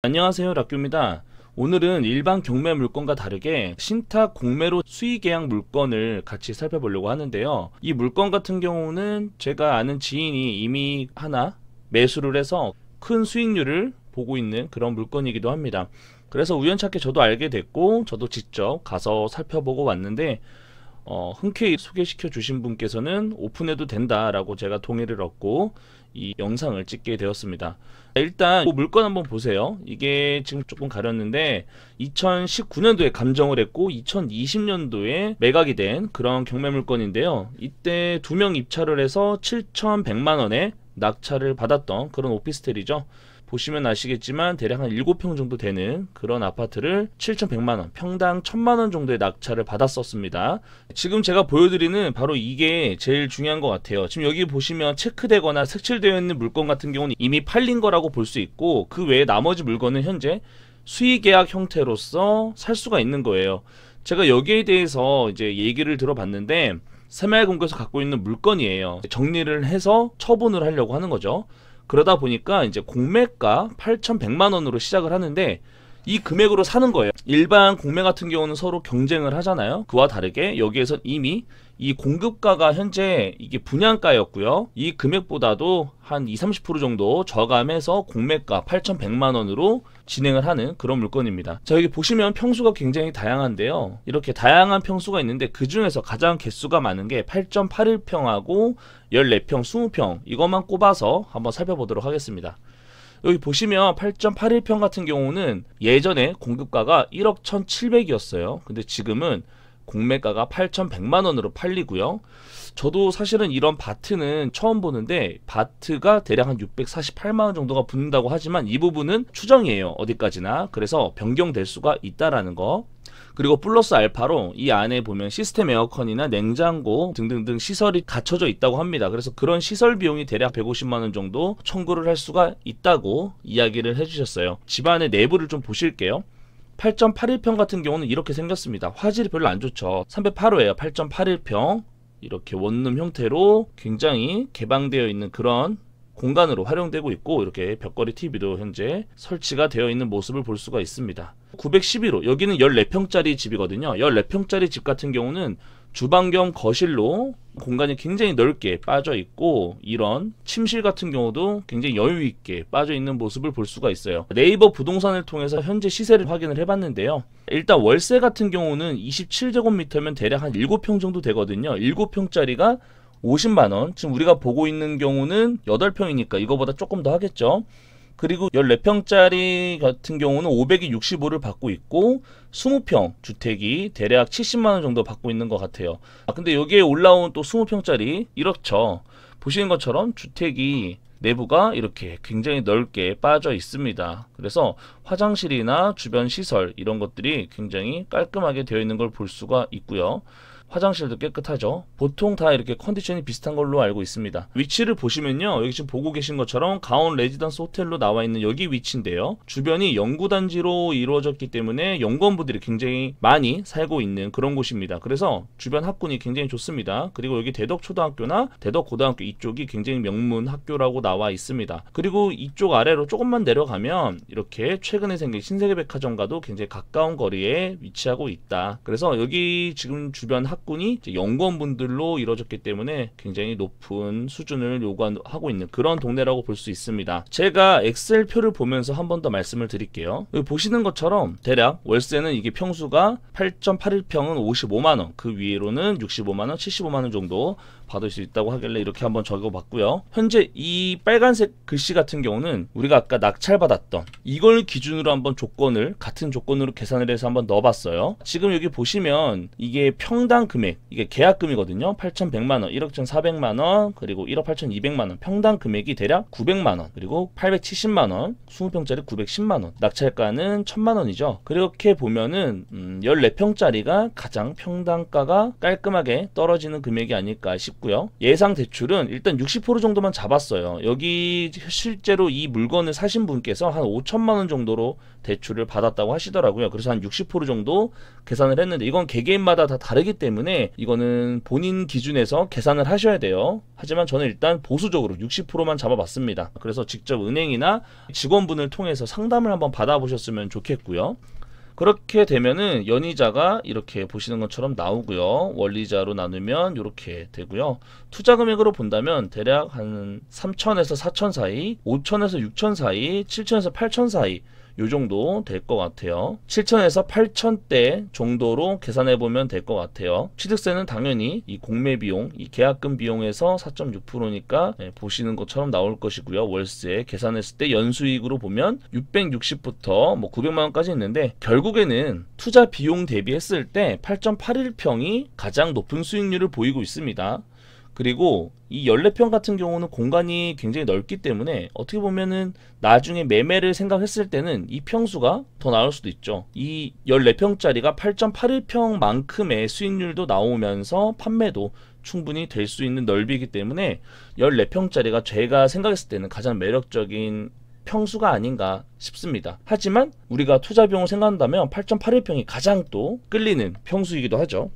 안녕하세요, 락규입니다. 오늘은 일반 경매 물건과 다르게 신탁 공매로 수의계약 물건을 같이 살펴보려고 하는데요. 이 물건 같은 경우는 제가 아는 지인이 이미 하나 매수를 해서 큰 수익률을 보고 있는 그런 물건이기도 합니다. 그래서 우연찮게 저도 알게 됐고 저도 직접 가서 살펴보고 왔는데 흔쾌히 소개시켜 주신 분께서는 오픈해도 된다라고 제가 동의를 얻고 이 영상을 찍게 되었습니다. 일단 이 물건 한번 보세요. 이게 지금 조금 가렸는데 2019년도에 감정을 했고 2020년도에 매각이 된 그런 경매 물건인데요. 이때 2명 입찰을 해서 7,100만원에 낙찰을 받았던 그런 오피스텔이죠. 보시면 아시겠지만 대략 한 7평 정도 되는 그런 아파트를 7,100만원, 평당 1,000만원 정도의 낙찰을 받았었습니다. 지금 제가 보여드리는 바로 이게 제일 중요한 것 같아요. 지금 여기 보시면 체크되거나 색칠되어 있는 물건 같은 경우는 이미 팔린 거라고 볼 수 있고, 그 외에 나머지 물건은 현재 수의계약 형태로서 살 수가 있는 거예요. 제가 여기에 대해서 이제 얘기를 들어봤는데 새마을금고에서 갖고 있는 물건이에요. 정리를 해서 처분을 하려고 하는 거죠. 그러다 보니까 이제 공매가 8,100만원으로 시작을 하는데 이 금액으로 사는 거예요. 일반 공매 같은 경우는 서로 경쟁을 하잖아요. 그와 다르게 여기에서 이미 이 공급가가 현재 이게 분양가였고요. 이 금액보다도 한 20-30% 정도 저감해서 공매가 8,100만원으로 진행을 하는 그런 물건입니다. 자, 여기 보시면 평수가 굉장히 다양한데요. 이렇게 다양한 평수가 있는데 그 중에서 가장 개수가 많은 게 8.81평하고 14평, 20평 이것만 꼽아서 한번 살펴보도록 하겠습니다. 여기 보시면 8.81평 같은 경우는 예전에 공급가가 1억 1,700이었어요. 근데 지금은 공매가가 8,100만원으로 팔리고요. 저도 사실은 이런 바트는 처음 보는데 바트가 대략 한 648만원 정도가 붙는다고 하지만 이 부분은 추정이에요. 어디까지나. 그래서 변경될 수가 있다라는 거. 그리고 플러스 알파로 이 안에 보면 시스템 에어컨이나 냉장고 등등등 시설이 갖춰져 있다고 합니다. 그래서 그런 시설 비용이 대략 150만원 정도 청구를 할 수가 있다고 이야기를 해주셨어요. 집안의 내부를 좀 보실게요. 8.81평 같은 경우는 이렇게 생겼습니다. 화질이 별로 안 좋죠. 308호예요. 8.81평 이렇게 원룸 형태로 굉장히 개방되어 있는 그런 공간으로 활용되고 있고, 이렇게 벽걸이 TV도 현재 설치가 되어 있는 모습을 볼 수가 있습니다. 911호 여기는 14평짜리 집이거든요. 14평짜리 집 같은 경우는 주방 겸 거실로 공간이 굉장히 넓게 빠져 있고, 이런 침실 같은 경우도 굉장히 여유 있게 빠져 있는 모습을 볼 수가 있어요. 네이버 부동산을 통해서 현재 시세를 확인을 해봤는데요. 일단 월세 같은 경우는 27제곱미터면 대략 한 7평 정도 되거든요. 7평짜리가 50만원, 지금 우리가 보고 있는 경우는 8평이니까 이거보다 조금 더 하겠죠. 그리고 14평짜리 같은 경우는 565를 받고 있고 20평 주택이 대략 70만원 정도 받고 있는 것 같아요. 근데 여기에 올라온 또 20평짜리 이렇죠. 보시는 것처럼 주택이 내부가 이렇게 굉장히 넓게 빠져 있습니다. 그래서 화장실이나 주변 시설 이런 것들이 굉장히 깔끔하게 되어 있는 걸 볼 수가 있고요. 화장실도 깨끗하죠. 보통 다 이렇게 컨디션이 비슷한 걸로 알고 있습니다. 위치를 보시면요, 여기 지금 보고 계신 것처럼 가온 레지던스 호텔로 나와 있는 여기 위치인데요, 주변이 연구단지로 이루어졌기 때문에 연구원분들이 굉장히 많이 살고 있는 그런 곳입니다. 그래서 주변 학군이 굉장히 좋습니다. 그리고 여기 대덕초등학교나 대덕고등학교 이쪽이 굉장히 명문 학교라고 나와 있습니다. 그리고 이쪽 아래로 조금만 내려가면 이렇게 최근에 생긴 신세계백화점과도 굉장히 가까운 거리에 위치하고 있다. 그래서 여기 지금 주변 학군이 연구원분들로 이루어졌기 때문에 굉장히 높은 수준을 요구하고 있는 그런 동네라고 볼 수 있습니다. 제가 엑셀표를 보면서 한 번 더 말씀을 드릴게요. 여기 보시는 것처럼 대략 월세는 이게 평수가 8.81평은 55만원, 그 위로는 65만원, 75만원 정도 받을 수 있다고 하길래 이렇게 한번 적어봤고요. 현재 이 빨간색 글씨 같은 경우는 우리가 아까 낙찰받았던 이걸 기준으로 한번 조건을 같은 조건으로 계산을 해서 한번 넣어봤어요. 지금 여기 보시면 이게 평당 금액, 이게 계약금이거든요. 8,100만원, 1억 1,400만원, 그리고 1억 8,200만원, 평당 금액이 대략 900만원, 그리고 870만원, 20평짜리 910만원, 낙찰가는 1000만원이죠. 그렇게 보면은 14평짜리가 가장 평당가가 깔끔하게 떨어지는 금액이 아닐까 싶고요. 예상 대출은 일단 60% 정도만 잡았어요. 여기 실제로 이 물건을 사신 분께서 한 5천만원 정도로 대출을 받았다고 하시더라고요. 그래서 한 60% 정도 계산을 했는데 이건 개개인마다 다 다르기 때문에 때문에 이거는 본인 기준에서 계산을 하셔야 돼요. 하지만 저는 일단 보수적으로 60%만 잡아봤습니다. 그래서 직접 은행이나 직원분을 통해서 상담을 한번 받아보셨으면 좋겠고요. 그렇게 되면은 연이자가 이렇게 보시는 것처럼 나오고요. 원리자로 나누면 이렇게 되고요. 투자 금액으로 본다면 대략 한 3천에서 4천 사이, 5천에서 6천 사이, 7천에서 8천 사이 요 정도 될 것 같아요. 7천에서 8천대 정도로 계산해 보면 될 것 같아요. 취득세는 당연히 이 공매 비용, 이 계약금 비용에서 4.6%니까 보시는 것처럼 나올 것이고요. 월세 계산했을 때 연수익으로 보면 660부터 뭐 900만 원까지 있는데, 결국에는 투자 비용 대비했을 때 8.81평이 가장 높은 수익률을 보이고 있습니다. 그리고 이 14평 같은 경우는 공간이 굉장히 넓기 때문에 어떻게 보면은 나중에 매매를 생각했을 때는 이 평수가 더 나올 수도 있죠. 이 14평짜리가 8.81평만큼의 수익률도 나오면서 판매도 충분히 될 수 있는 넓이기 때문에 14평짜리가 제가 생각했을 때는 가장 매력적인 평수가 아닌가 싶습니다. 하지만 우리가 투자 비용을 생각한다면 8.81평이 가장 또 끌리는 평수이기도 하죠.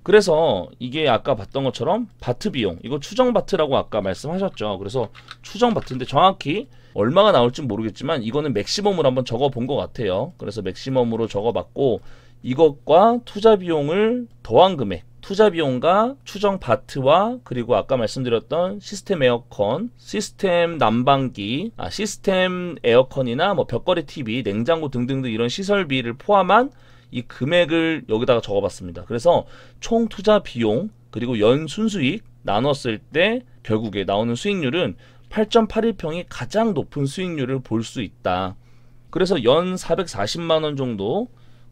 그래서 이게 아까 봤던 것처럼 바트 비용, 이거 추정 바트라고 아까 말씀하셨죠. 그래서 추정 바트인데 정확히 얼마가 나올지 모르겠지만 이거는 맥시멈으로 한번 적어 본 것 같아요. 그래서 맥시멈으로 적어 봤고, 이것과 투자 비용을 더한 금액, 투자 비용과 추정 바트와 그리고 아까 말씀드렸던 시스템 에어컨, 시스템 난방기, 시스템 에어컨이나 뭐 벽걸이 TV, 냉장고 등등등 이런 시설비를 포함한 이 금액을 여기다가 적어봤습니다. 그래서 총 투자 비용 그리고 연 순수익 나눴을 때 결국에 나오는 수익률은 8.81평이 가장 높은 수익률을 볼 수 있다. 그래서 연 440만원 정도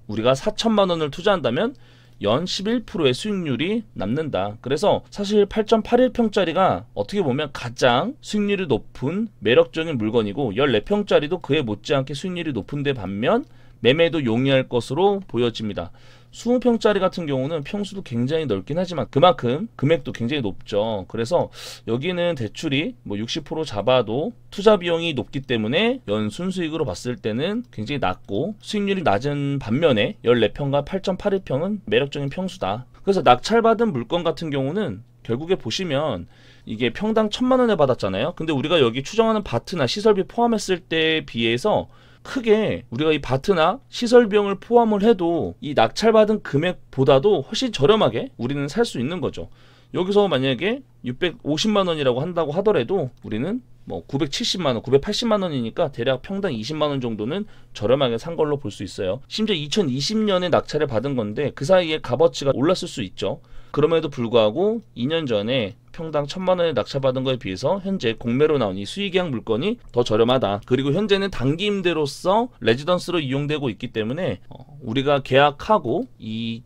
우리가 4천만원을 투자한다면 연 11%의 수익률이 남는다. 그래서 사실 8.81평짜리가 어떻게 보면 가장 수익률이 높은 매력적인 물건이고, 14평짜리도 그에 못지않게 수익률이 높은데 반면 매매도 용이할 것으로 보여집니다. 20평짜리 같은 경우는 평수도 굉장히 넓긴 하지만 그만큼 금액도 굉장히 높죠. 그래서 여기는 대출이 뭐 60% 잡아도 투자 비용이 높기 때문에 연 순수익으로 봤을 때는 굉장히 낮고 수익률이 낮은 반면에 14평과 8.81평은 매력적인 평수다. 그래서 낙찰받은 물건 같은 경우는 결국에 보시면 이게 평당 1,000만원에 받았잖아요. 근데 우리가 여기 추정하는 바트나 시설비 포함했을 때에 비해서 크게 우리가 이 바트나 시설 비용을 포함을 해도 이 낙찰받은 금액보다도 훨씬 저렴하게 우리는 살 수 있는 거죠. 여기서 만약에 650만원이라고 한다고 하더라도 우리는 뭐 970만원, 980만원이니까 대략 평당 20만원 정도는 저렴하게 산 걸로 볼 수 있어요. 심지어 2020년에 낙찰을 받은 건데 그 사이에 값어치가 올랐을 수 있죠. 그럼에도 불구하고 2년 전에 평당 1,000만원에 낙찰받은 거에 비해서 현재 공매로 나온 이 수의계약 물건이 더 저렴하다. 그리고 현재는 단기 임대로서 레지던스로 이용되고 있기 때문에 우리가 계약하고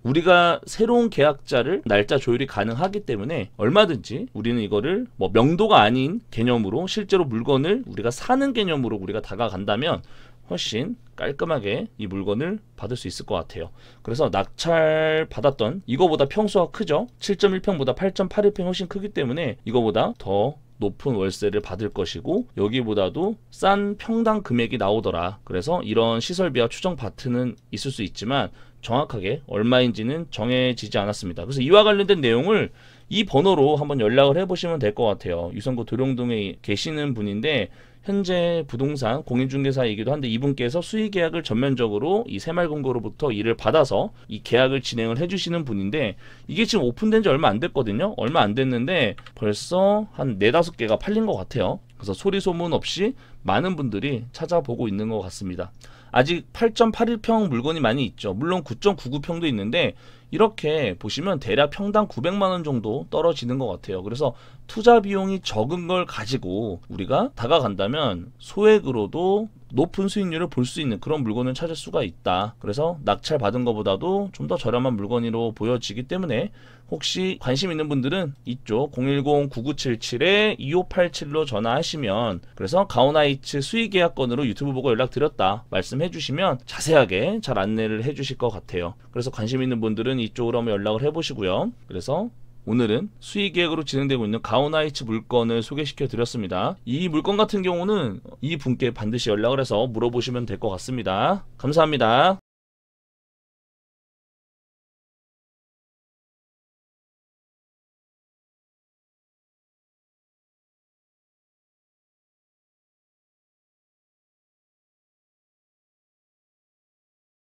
우리가 새로운 계약자를 날짜 조율이 가능하기 때문에 얼마든지 우리는 이거를 뭐 명도가 아닌 개념으로 실제로 물건을 우리가 사는 개념으로 우리가 다가간다면 훨씬 깔끔하게 이 물건을 받을 수 있을 것 같아요. 그래서 낙찰 받았던 이거보다 평수가 크죠. 7.1평보다 8.81평이 훨씬 크기 때문에 이거보다 더 높은 월세를 받을 것이고 여기보다도 싼 평당 금액이 나오더라. 그래서 이런 시설비와 추정 바트는 있을 수 있지만 정확하게 얼마인지는 정해지지 않았습니다. 그래서 이와 관련된 내용을 이 번호로 한번 연락을 해보시면 될 것 같아요. 유성구 도룡동에 계시는 분인데 현재 부동산 공인중개사이기도 한데 이분께서 수의계약을 전면적으로 이 새마을금고로부터 일을 받아서 이 계약을 진행을 해주시는 분인데 이게 지금 오픈된 지 얼마 안 됐거든요. 얼마 안 됐는데 벌써 한 4-5개가 팔린 것 같아요. 그래서 소리 소문 없이 많은 분들이 찾아보고 있는 것 같습니다. 아직 8.81평 물건이 많이 있죠. 물론 9.99평도 있는데 이렇게 보시면 대략 평당 900만원 정도 떨어지는 것 같아요. 그래서 투자 비용이 적은 걸 가지고 우리가 다가간다면 소액으로도 높은 수익률을 볼 수 있는 그런 물건을 찾을 수가 있다. 그래서 낙찰 받은 것보다도 좀 더 저렴한 물건으로 보여지기 때문에 혹시 관심 있는 분들은 이쪽 010-9977-2587로 전화하시면 그래서 가오나이츠 수의계약건으로 유튜브 보고 연락드렸다 말씀해 주시면 자세하게 잘 안내를 해 주실 것 같아요. 그래서 관심 있는 분들은 이쪽으로 한번 연락을 해 보시고요. 그래서 오늘은 수의계약으로 진행되고 있는 가오나이츠 물건을 소개시켜 드렸습니다. 이 물건 같은 경우는 이 분께 반드시 연락을 해서 물어보시면 될 것 같습니다. 감사합니다.